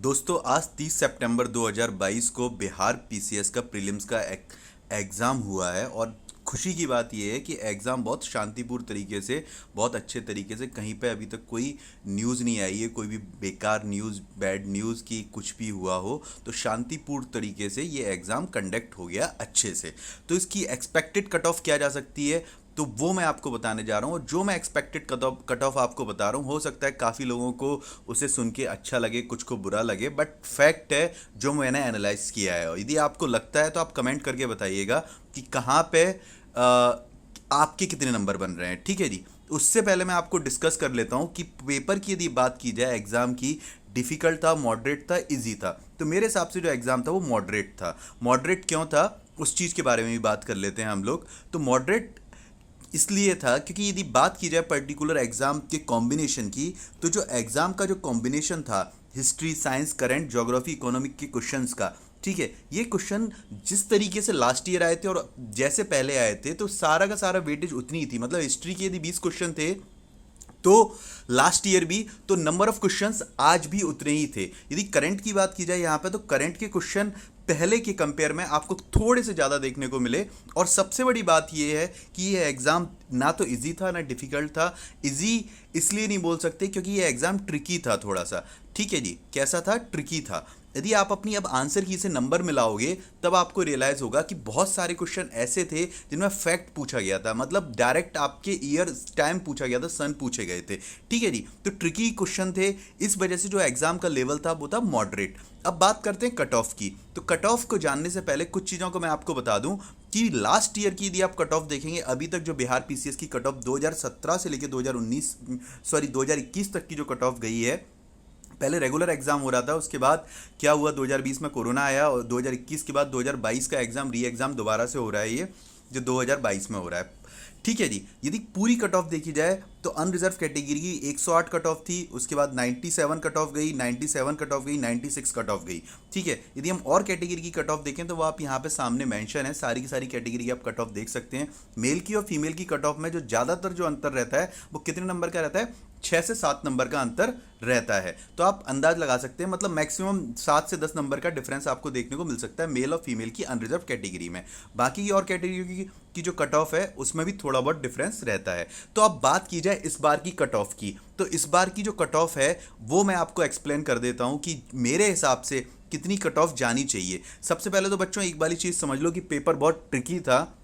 दोस्तों आज 30 सितंबर 2022 को बिहार पीसीएस का प्रीलिम्स का एग्ज़ाम हुआ है और खुशी की बात यह है कि एग्ज़ाम बहुत शांतिपूर्ण तरीके से बहुत अच्छे तरीके से कहीं पे अभी तक कोई न्यूज़ नहीं आई है, कोई भी बेकार न्यूज़ बैड न्यूज़ की कुछ भी हुआ हो तो शांतिपूर्ण तरीके से ये एग्ज़ाम कंडक्ट हो गया अच्छे से। तो इसकी एक्सपेक्टेड कट ऑफ क्या जा सकती है तो वो मैं आपको बताने जा रहा हूँ। और जो मैं एक्सपेक्टेड कट ऑफ आपको बता रहा हूँ हो सकता है काफ़ी लोगों को उसे सुन के अच्छा लगे, कुछ को बुरा लगे, बट फैक्ट है जो मैंने एनालाइज किया है। यदि आपको लगता है तो आप कमेंट करके बताइएगा कि कहाँ पे आपके कितने नंबर बन रहे हैं, ठीक है जी। उससे पहले मैं आपको डिस्कस कर लेता हूँ कि पेपर की यदि बात की जाए एग्ज़ाम की, डिफ़िकल्ट था, मॉडरेट था, इजी था। तो मेरे हिसाब से जो एग्ज़ाम था वो मॉडरेट था। मॉडरेट क्यों था उस चीज़ के बारे में भी बात कर लेते हैं हम लोग। तो मॉडरेट इसलिए था क्योंकि यदि बात की जाए पर्टिकुलर एग्ज़ाम के कॉम्बिनेशन की, तो जो एग्ज़ाम का जो कॉम्बिनेशन था history, science, current, geography, economic के क्वेश्चंस का, ठीक है, ये क्वेश्चन जिस तरीके से लास्ट ईयर आए थे और जैसे पहले आए थे तो सारा का सारा वेटेज उतनी ही थी। मतलब हिस्ट्री के यदि 20 क्वेश्चन थे तो लास्ट ईयर भी, तो नंबर ऑफ क्वेश्चंस आज भी उतने ही थे। यदि करंट की बात की जाए यहाँ पे तो करंट के क्वेश्चन पहले के कंपेयर में आपको थोड़े से ज़्यादा देखने को मिले। और सबसे बड़ी बात यह है कि ये एग्ज़ाम ना तो इजी था ना डिफ़िकल्ट था। इजी इसलिए नहीं बोल सकते क्योंकि ये एग्ज़ाम ट्रिकी था थोड़ा सा, ठीक है जी। कैसा था? ट्रिकी था। यदि आप अपनी अब आंसर की से नंबर मिलाओगे तब आपको रियलाइज़ होगा कि बहुत सारे क्वेश्चन ऐसे थे जिनमें फैक्ट पूछा गया था, मतलब डायरेक्ट आपके ईयर टाइम पूछा गया था, सन पूछे गए थे, ठीक है जी। तो ट्रिकी क्वेश्चन थे, इस वजह से जो एग्ज़ाम का लेवल था वो था मॉडरेट। अब बात करते हैं कट ऑफ की। तो कट ऑफ को जानने से पहले कुछ चीज़ों को मैं आपको बता दूं कि लास्ट ईयर की यदि आप कट ऑफ देखेंगे, अभी तक जो बिहार पीसीएस की कट ऑफ 2017 से लेकर 2021 तक की जो कट ऑफ गई है, पहले रेगुलर एग्जाम हो रहा था, उसके बाद क्या हुआ 2020 में कोरोना आया और 2021 के बाद 2022 का एग्जाम री एग्जाम दोबारा से हो रहा है, ये जो 2022 में हो रहा है, ठीक है जी। यदि पूरी कट ऑफ देखी जाए तो अनरिजर्व कैटेगरी की 108 कट ऑफ थी, उसके बाद 97 कट ऑफ गई, 97 कट ऑफ गई, 96 कट ऑफ गई, ठीक है। यदि हम और कैटेगरी की कट ऑफ देखें तो वो आप यहाँ पे सामने मेंशन है, सारी की सारी कैटेगरी की आप कट ऑफ देख सकते हैं। मेल की और फीमेल की कट ऑफ में जो ज़्यादातर जो अंतर रहता है वो कितने नंबर का रहता है? 6 से 7 नंबर का अंतर रहता है। तो आप अंदाज लगा सकते हैं, मतलब मैक्सिमम 7 से 10 नंबर का डिफरेंस आपको देखने को मिल सकता है मेल और फीमेल की अनरिजर्व कैटेगरी में। बाकी की और कैटेगरी की जो कट ऑफ है उसमें भी थोड़ा बहुत डिफरेंस रहता है। तो अब बात की जाए इस बार की कट ऑफ की, तो इस बार की जो कट ऑफ है वो मैं आपको एक्सप्लेन कर देता हूं कि मेरे हिसाब से कितनी कट ऑफ जानी चाहिए। सबसे पहले तो बच्चों एक वाली चीज़ समझ लो कि पेपर बहुत ट्रिकी था,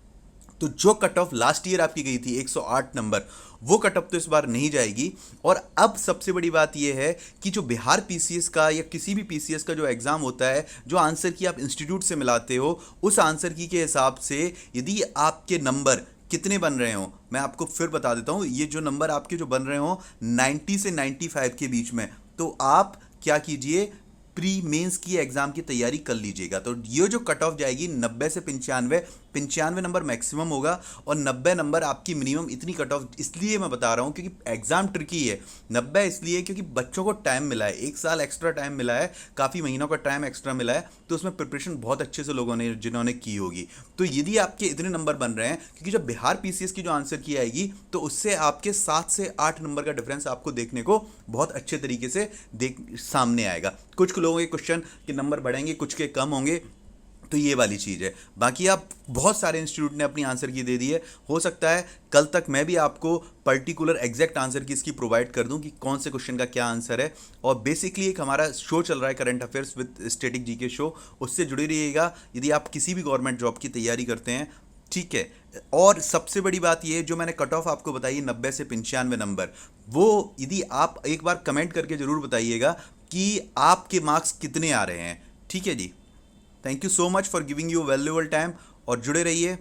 तो जो कट ऑफ लास्ट ईयर आपकी गई थी 108 नंबर, वो कट ऑफ तो इस बार नहीं जाएगी। और अब सबसे बड़ी बात यह है कि जो बिहार पीसीएस का या किसी भी पीसीएस का जो एग्ज़ाम होता है, जो आंसर की आप इंस्टीट्यूट से मिलाते हो, उस आंसर की के हिसाब से यदि आपके नंबर कितने बन रहे हो, मैं आपको फिर बता देता हूँ, ये जो नंबर आपके जो बन रहे हो 90 से 95 के बीच में, तो आप क्या कीजिए, प्री मेंस की एग्जाम की तैयारी कर लीजिएगा। तो ये जो कट ऑफ जाएगी 90 से 95 नंबर मैक्सिमम होगा और 90 नंबर आपकी मिनिमम। इतनी कट ऑफ इसलिए मैं बता रहा हूँ क्योंकि एग्जाम ट्रिकी है। 90 इसलिए क्योंकि बच्चों को टाइम मिला है, 1 साल एक्स्ट्रा टाइम मिला है, काफ़ी महीनों का टाइम एक्स्ट्रा मिला है, तो उसमें प्रिपरेशन बहुत अच्छे से लोगों ने जिन्होंने की होगी। तो यदि आपके इतने नंबर बन रहे हैं, क्योंकि जब बिहार पीसीएस की जो आंसर की आएगी तो उससे आपके 7 से 8 नंबर का डिफरेंस आपको देखने को बहुत अच्छे तरीके से सामने आएगा। कुछ लोगों के क्वेश्चन के नंबर बढ़ेंगे, कुछ के कम होंगे, तो ये वाली चीज़ है। बाकी आप बहुत सारे इंस्टीट्यूट ने अपनी आंसर की दे दी है, हो सकता है कल तक मैं भी आपको पर्टिकुलर एग्जैक्ट आंसर की इसकी प्रोवाइड कर दूं कि कौन से क्वेश्चन का क्या आंसर है। और बेसिकली एक हमारा शो चल रहा है current affairs with static GK show, उससे जुड़े रहिएगा यदि आप किसी भी गवर्नमेंट जॉब की तैयारी करते हैं, ठीक है। और सबसे बड़ी बात ये जो मैंने कट ऑफ आपको बताई 90 से 95 नंबर, वो यदि आप एक बार कमेंट करके ज़रूर बताइएगा कि आपके मार्क्स कितने आ रहे हैं, ठीक है जी। Thank you so much for giving you valuable time और जुड़े रहिए।